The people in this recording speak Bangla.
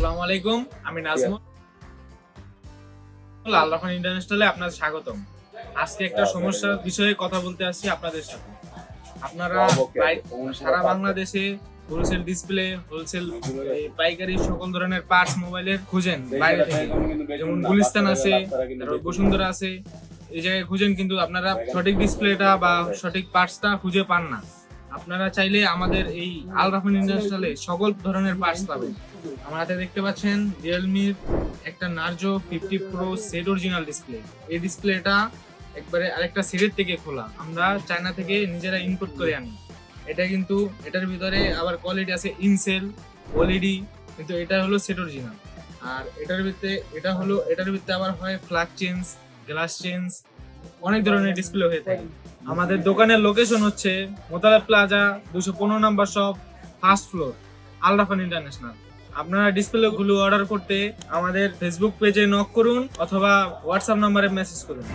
আসসালামু আলাইকুম, আমি নাজমুল। আল রাফান ইন্টারন্যাশনালে আপনাদের স্বাগতম। আজকে একটা সমস্যার বিষয়ে কথা বলতে আসছি আপনাদের সাথে। আপনারা প্রায় সারা বাংলাদেশে হোলসেল ডিসপ্লে, হোলসেল পাইকারি সকল ধরনের পার্টস মোবাইলের খুঁজেন বাইরে থেকে, যেমন গুলিস্তান আছে, তারপর বসুন্ধরা আছে, এই জায়গায় খুঁজেন, কিন্তু আপনারা সঠিক ডিসপ্লেটা বা সঠিক পার্টসটা খুঁজে পান না। আপনারা চাইলে আমাদের এই আল রাফান ইন্টারন্যাশনালে সকল ধরনের পার্টস পাবেন। আমার হাতে দেখতে পাচ্ছেন রিয়েলমির একটা Narzo 50 pro set original display. এই ডিসপ্লেটা একবারে আরেকটা সেটের থেকে খোলা, আমরা চায়না থেকে নিজেরা ইম্পোর্ট করে আনি। এটা কিন্তু এটার ভিতরে আবার কোয়ালিটি আছে ইনসেল, ওএলইডি, কিন্তু এটা হলো সেট অরিজিনাল। আর এটার ভিতরে আবার হয় ফ্ল্যাগ চেঞ্জ, গ্লাস চেঞ্জ, অনেক ধরনের ডিসপ্লে হয়ে থাকে। আমাদের দোকানের লোকেশন হচ্ছে Motala plaza 215 number shop, first floor, Al Rafan international. আপনারা ডিসপ্লে গুলো অর্ডার করতে আমাদের ফেসবুক পেজে নক করুন অথবা হোয়াটসঅ্যাপ নম্বরে মেসেজ করুন।